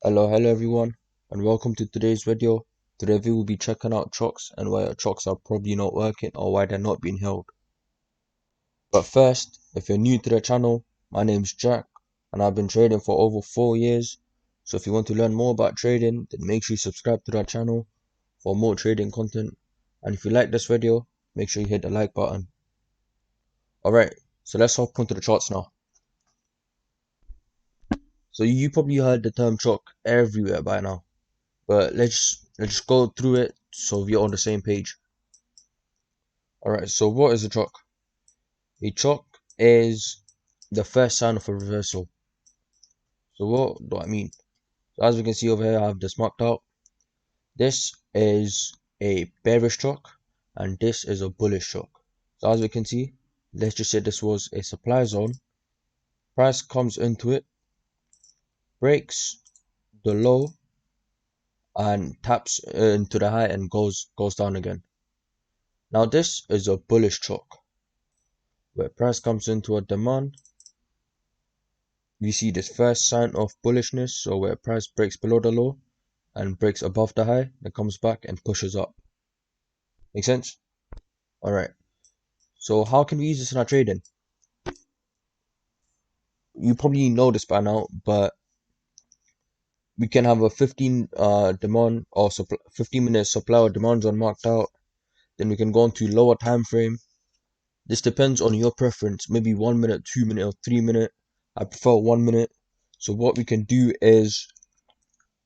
Hello everyone, and welcome to today's video. Today we will be checking out CHOCH and why our CHOCH are probably not working or why they're not being held. But first, if you're new to the channel, my name's Jack and I've been trading for over 4 years. So if you want to learn more about trading, then make sure you subscribe to our channel for more trading content. And if you like this video, make sure you hit the like button. Alright, so let's hop onto the charts now. So you probably heard the term CHOCH everywhere by now. But let's go through it so we're on the same page. Alright, so what is a CHOCH? A CHOCH is the first sign of a reversal. So what do I mean? So as we can see over here, I have this marked out. This is a bearish CHOCH and this is a bullish CHOCH. So as we can see, let's just say this was a supply zone. Price comes into it, breaks the low and taps into the high and goes down again. Now this is a bullish CHOCH where price comes into a demand. We see this first sign of bullishness, so where price breaks below the low and breaks above the high, then comes back and pushes up. Make sense? Alright, so how can we use this in our trading? You probably know this by now, but we can have a 15 demand or 15-minute supply or demand zone marked out. Then we can go on to lower time frame. This depends on your preference, maybe 1 minute, 2 minute or 3 minute. I prefer 1 minute. So what we can do is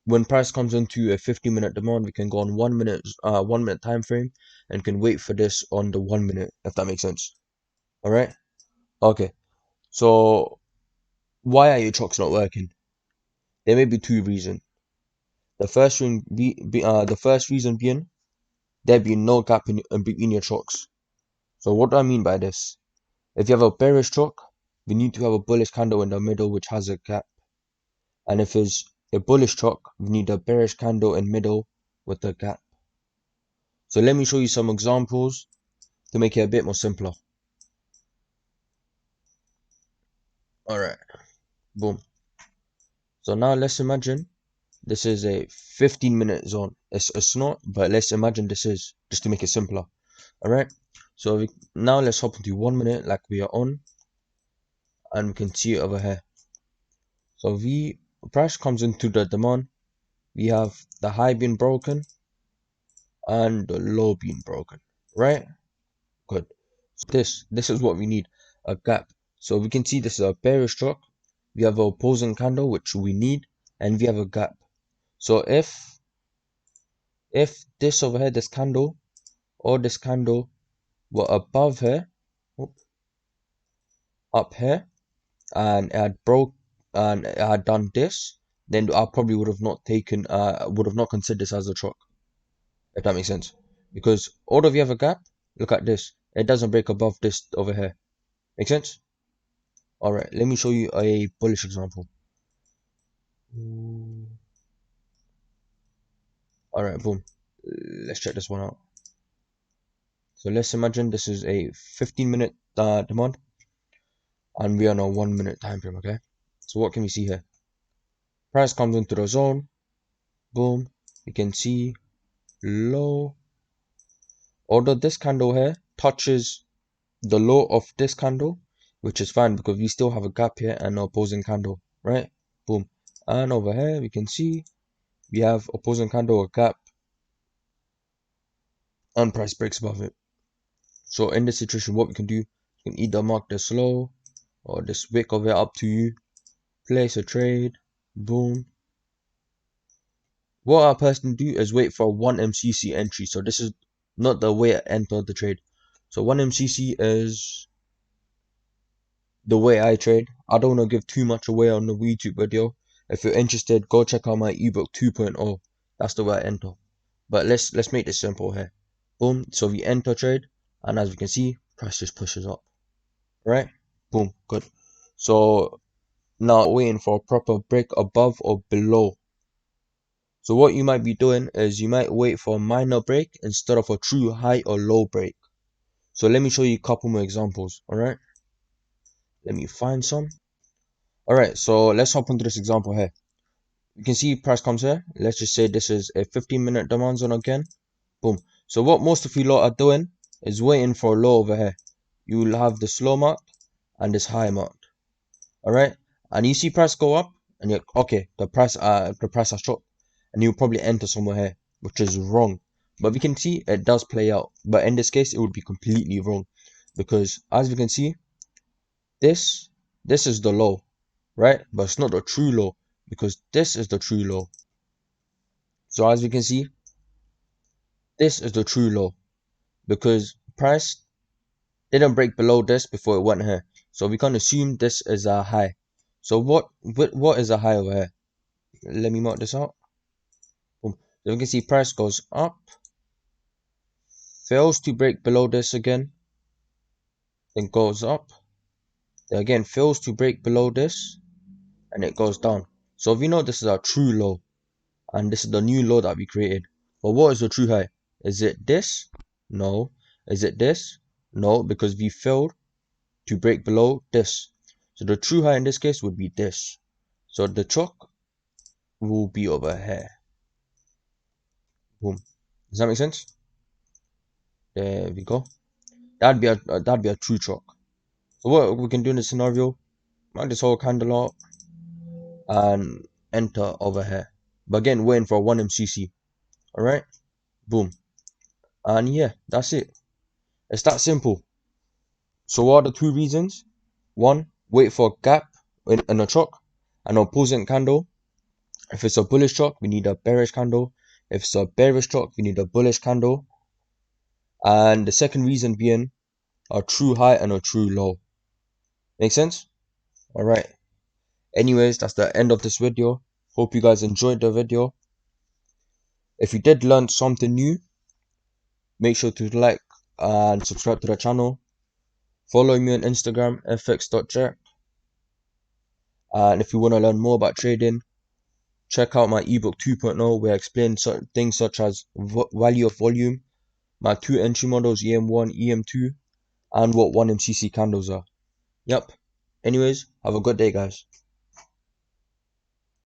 when price comes into a 50-minute demand, we can go on 1 minute time frame and can wait for this on the 1 minute, if that makes sense. Alright? Okay. So why are your CHOCHs not working? There may be two reasons. The first reason being there being no gap in between your CHOCHs. So what do I mean by this? If you have a bearish CHOCH, we need to have a bullish candle in the middle which has a gap. And if it's a bullish CHOCH, we need a bearish candle in middle with a gap. So let me show you some examples to make it a bit more simpler. Alright, boom. So now let's imagine this is a 15-minute zone. It's not, but let's imagine this is, just to make it simpler. Alright, so now let's hop into 1 minute like we are on, and we can see it over here. So price comes into the demand. We have the high being broken and the low being broken, right? Good. So this is what we need, a gap. So we can see this is a bearish CHOCH. We have an opposing candle which we need, and we have a gap. So if this over here, this candle or this candle were above here, up here, and it had broke and it had done this, then I probably would have not considered this as a CHOCH, if that makes sense. Because although we have a gap, look at this, it doesn't break above this over here. Make sense? Alright, let me show you a bullish example. Alright, boom. Let's check this one out. So let's imagine this is a 15-minute demand and we are on a 1 minute time frame, okay? So what can we see here? Price comes into the zone, boom, you can see low. Although this candle here touches the low of this candle, which is fine because we still have a gap here and an opposing candle, right? Boom. And over here we can see we have opposing candle, a gap, and price breaks above it. So in this situation, what we can do, you can either mark this low or this wick of it, up to you. Place a trade, boom. What I personally do is wait for 1 MCC entry. So this is not the way I enter the trade. So 1 MCC is the way I trade. I don't want to give too much away on the YouTube video. If you're interested, go check out my ebook 2.0. That's the way I enter. But let's make this simple here. Boom. So we enter trade, and as we can see, price just pushes up. Right? Boom. Good. So now waiting for a proper break above or below. So what you might be doing is you might wait for a minor break instead of a true high or low break. So let me show you a couple more examples. Alright. Let me find some. Alright, so let's hop into this example here. You can see price comes here. Let's just say this is a 15-minute demand zone again. Boom. So what most of you lot are doing is waiting for a low over here. You will have this low mark and this high mark. Alright? And you see price go up and you're okay, the price has dropped. And you'll probably enter somewhere here, which is wrong. But we can see it does play out. But in this case, it would be completely wrong. Because as we can see, this is the low, right? But it's not the true low, because this is the true low. So as we can see, this is the true low, because price didn't break below this before it went here. So we can assume this is a high. So what is a high over here? Let me mark this out. Boom. So we can see price goes up, fails to break below this again, then goes up, then again fails to break below this, and it goes down. So we know this is our true low, and this is the new low that we created. But what is the true high? Is it this? No. Is it this? No, because we failed to break below this. So the true high in this case would be this. So the chalk will be over here. Boom. Does that make sense? There we go. That'd be a true chalk. So what we can do in this scenario, mark this whole candle out and enter over here. But again, waiting for 1 MCC. Alright? Boom. And yeah, that's it. It's that simple. So what are the 2 reasons? 1, wait for a gap in a chalk, an opposing candle. If it's a bullish chalk, we need a bearish candle. If it's a bearish chalk, we need a bullish candle. And the second reason being a true high and a true low. Make sense? Alright. Anyways, that's the end of this video. Hope you guys enjoyed the video. If you did learn something new, make sure to like and subscribe to the channel. Follow me on Instagram, fx.jack. And if you want to learn more about trading, check out my ebook 2.0 where I explain certain things such as value of volume, my 2 entry models, EM1, EM2, and what 1 MCC candles are. Yep. Anyways, have a good day, guys.